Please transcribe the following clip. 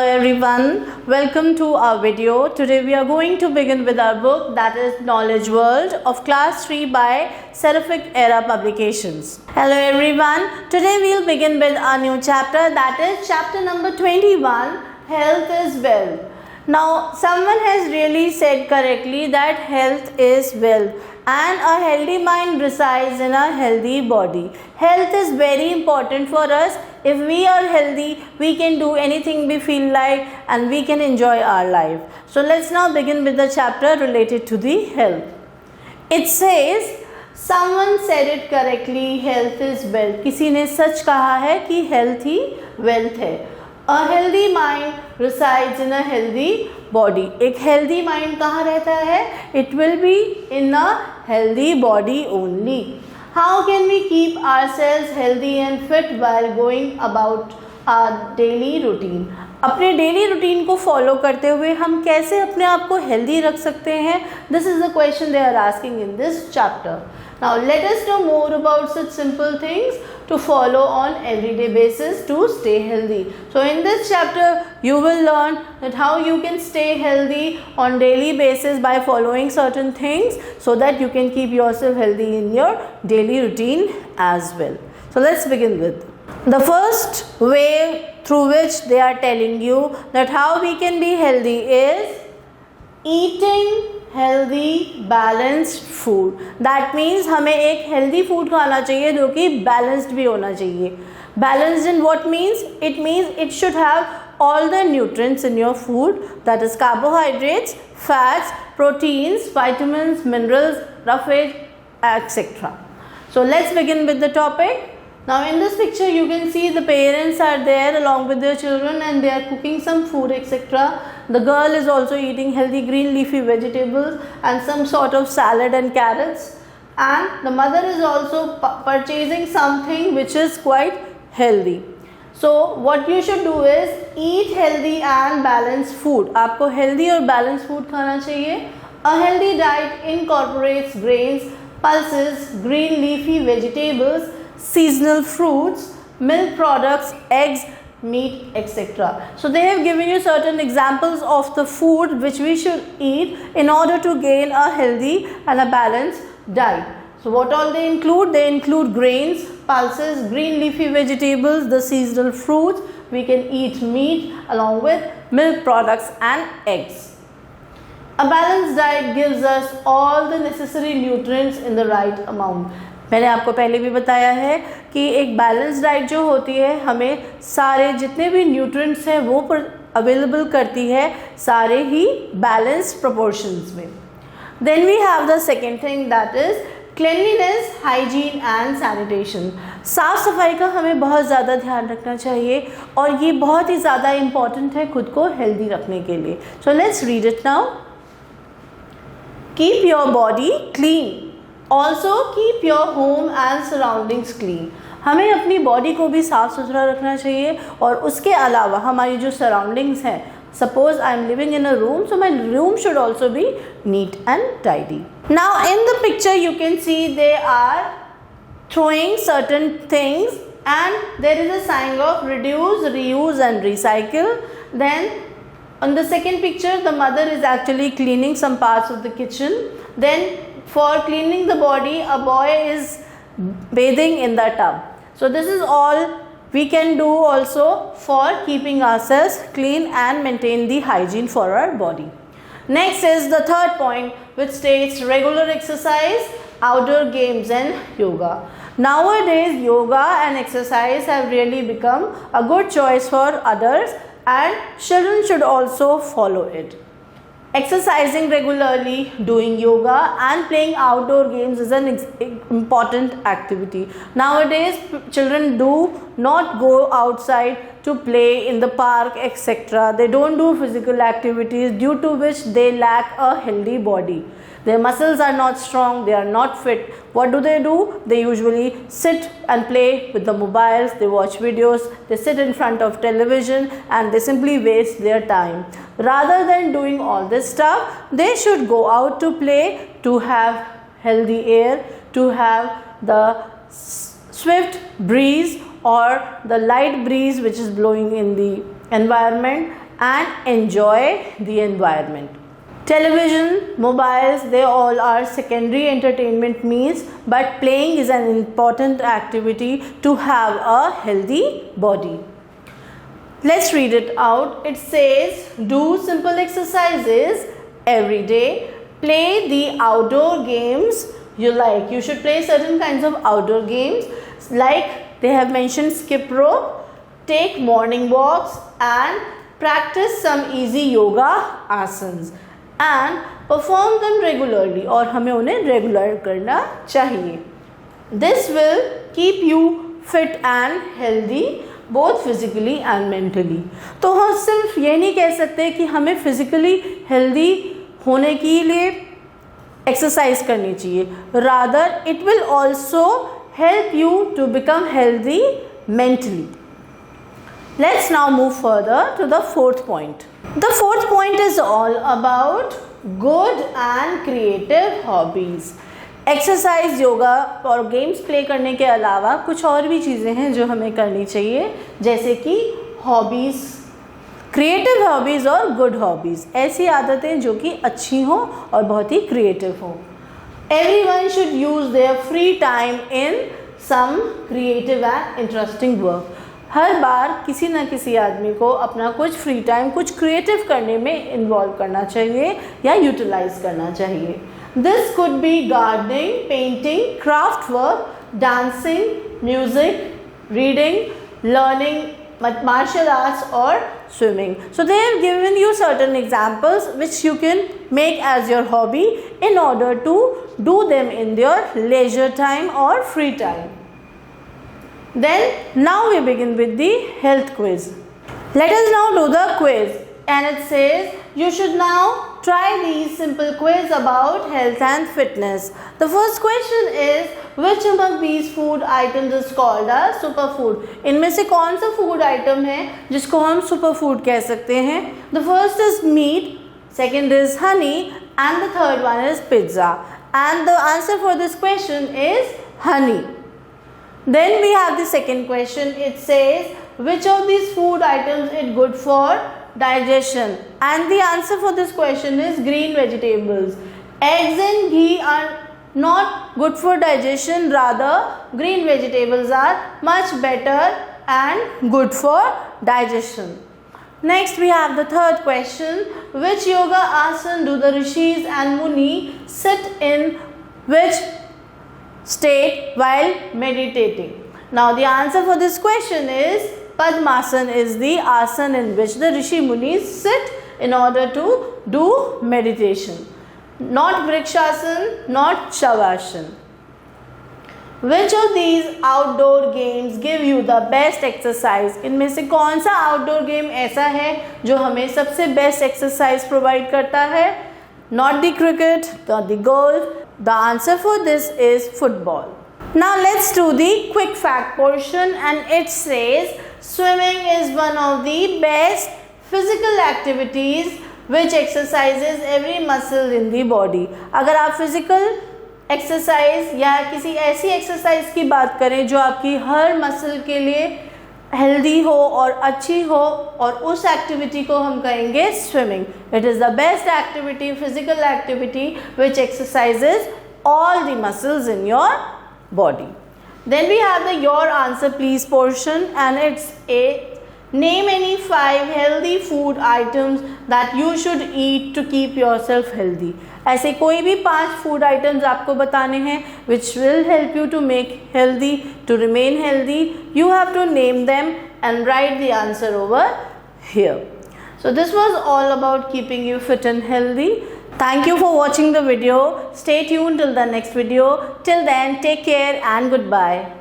everyone, welcome to our video. Today we are going to begin with our book, that is Knowledge World of Class 3 by Seraphic Era Publications. Hello everyone, today we'll begin with our new chapter, that is chapter number 21, Health is Wealth. Now someone has really said correctly that health is wealth and a healthy mind resides in a healthy body. Health is very important for us. If we are healthy, we can do anything we feel like and we can enjoy our life. So let's now begin with the chapter related to the health. It says, someone said it correctly, health is wealth. किसी ने सच कहा है कि health ही wealth है. A healthy mind resides in a healthy body. एक healthy mind कहाँ रहता है? It will be in a healthy body only. How can we keep ourselves healthy and fit while going about our daily routine? अपने daily routine को follow करते हुए हम कैसे अपने आप को हेल्दी रख सकते हैं? This is the question they are asking in this chapter. Now let us know more about such simple things to follow on everyday basis to stay healthy. So in this chapter you will learn that how you can stay healthy on daily basis by following certain things so that you can keep yourself healthy in your daily routine as well. So let's begin with the first way through which they are telling you that how we can be healthy is eating healthy balanced food. That means हमें एक healthy food खाना चाहिए जो कि balanced भी होना चाहिए. Balanced in what means? It means it should have all the nutrients in your food, that is carbohydrates, fats, proteins, vitamins, minerals, roughage, etc. So let's begin with the topic. Now in this picture you can see the parents are there along with their children and they are cooking some food, etc. The girl is also eating healthy green leafy vegetables and some sort of salad and carrots, and the mother is also purchasing something which is quite healthy. So what you should do is eat healthy and balanced food. आपको healthy और balanced food खाना चाहिए. A healthy diet incorporates grains, pulses, green leafy vegetables, seasonal fruits, milk products, eggs, meat, etc. So they have given you certain examples of the food which we should eat in order to gain a healthy and a balanced diet. So what all they include? They include grains, pulses, green leafy vegetables, the seasonal fruits. We can eat meat along with milk products and eggs. A balanced diet gives us all the necessary nutrients in the right amount. मैंने आपको पहले भी बताया है कि एक balance diet जो होती है हमें सारे जितने भी न्यूट्रिएंट्स हैं वो अवेलेबल करती है, सारे ही बैलेंस्ड प्रोपोर्शंस में. Then we have the second thing, that is cleanliness, hygiene and sanitation. साफ़ सफाई का हमें बहुत ज़्यादा ध्यान रखना चाहिए और ये बहुत ही ज़्यादा इम्पॉर्टेंट है खुद को हेल्दी रखने के लिए. So let's read it now. Keep your body clean. Also keep your home and surroundings clean. हमें अपनी बॉडी को भी साफ़ सुथरा रखना चाहिए और उसके अलावा हमारी जो सराउंडिंग्स हैं, suppose I am living in a room, so my room should also be neat and tidy. Now in the picture you can see they are throwing certain things and there is a sign of reduce, reuse and recycle. Then on the second picture the mother is actually cleaning some parts of the kitchen. Then for cleaning the body a boy is bathing in the tub. So this is all we can do also for keeping ourselves clean and maintain the hygiene for our body. Next is the third point which states regular exercise, outdoor games and yoga. Nowadays yoga and exercise have really become a good choice for others and children should also follow it. Exercising regularly, doing yoga and playing outdoor games is an important activity. Nowadays children do not go outside to play in the park, etc. They don't do physical activities due to which they lack a healthy body. Their muscles are not strong, they are not fit. What do? They usually sit and play with the mobiles, they watch videos, they sit in front of television and they simply waste their time. Rather than doing all this stuff, they should go out to play, to have healthy air, to have the swift breeze or the light breeze which is blowing in the environment, and enjoy the environment. Television, mobiles, they all are secondary entertainment means, but playing is an important activity to have a healthy body. Let's read it out. It says, do simple exercises every day. Play the outdoor games you like. You should play certain kinds of outdoor games, like they have mentioned skip rope, take morning walks, and practice some easy yoga asanas and perform them regularly. और हमें उन्हें regular करना चाहिए. This will keep you fit and healthy both physically and mentally. तो हम सिर्फ ये नहीं कह सकते कि हमें physically healthy होने के लिए एक्सरसाइज करनी चाहिए. Rather, it will also help you to become healthy mentally. Let's now move further to the fourth point. The fourth point is all about good and creative hobbies. Exercise, yoga और games play करने के अलावा कुछ और भी चीज़ें हैं जो हमें करनी चाहिए, जैसे कि हॉबीज़, क्रिएटिव हॉबीज़ और गुड हॉबीज़. ऐसी आदतें जो कि अच्छी हों और बहुत ही क्रिएटिव हों. Everyone should use their free time in some creative and interesting work. हर बार किसी न किसी आदमी को अपना कुछ फ्री टाइम कुछ क्रिएटिव करने में इन्वॉल्व करना चाहिए या यूटिलाइज करना चाहिए. This could be gardening, painting, craft work, dancing, music, reading, learning martial arts और swimming. So they have given you certain examples which you can make as your hobby in order to do them in your leisure time or free time. Then now we begin with the health quiz. Let us now do the quiz, and it says you should now try these simple quiz about health and fitness. The first question is, which among these food items is called a superfood? इनमें से कौन सा food item है जिसको हम superfood कह सकते हैं? The first is meat, second is honey, and the third one is pizza. And the answer for this question is honey. Then we have the second question. It says, which of these food items is good for digestion? And the answer for this question is green vegetables. Eggs and ghee are not good for digestion. Rather, green vegetables are much better and good for digestion. Next we have the third question. Which yoga asana do the rishis and muni sit in which state while meditating? Now the answer for this question is Padmasana is the asana in which the Rishi Munis sit in order to do meditation. Not Vrikshasana, not Shavasana. Which of these outdoor games give you the best exercise? इनमें से कौन सा outdoor game ऐसा है जो हमें सबसे best exercise provide करता है? Not the cricket, not the golf. The answer for this is football. Now let's do the quick fact portion, and it says swimming is one of the best physical activities which exercises every muscle in the body. अगर आप physical exercise या किसी ऐसी exercise की बात करें जो आपकी हर muscle के लिए हेल्दी हो और अच्छी हो, और उस एक्टिविटी को हम कहेंगे swimming. It is the best activity, physical activity which exercises all the muscles in your body. Then we have the your answer please portion, and it's a name any 5 healthy food items that you should eat to keep yourself healthy. ऐसे कोई भी 5 food items आपको बताने हैं which will help you to make healthy, to remain healthy. You have to name them and write the answer over here. So this was all about keeping you fit and healthy. Thank you for watching the video. Stay tuned till the next video. Till then, take care and goodbye.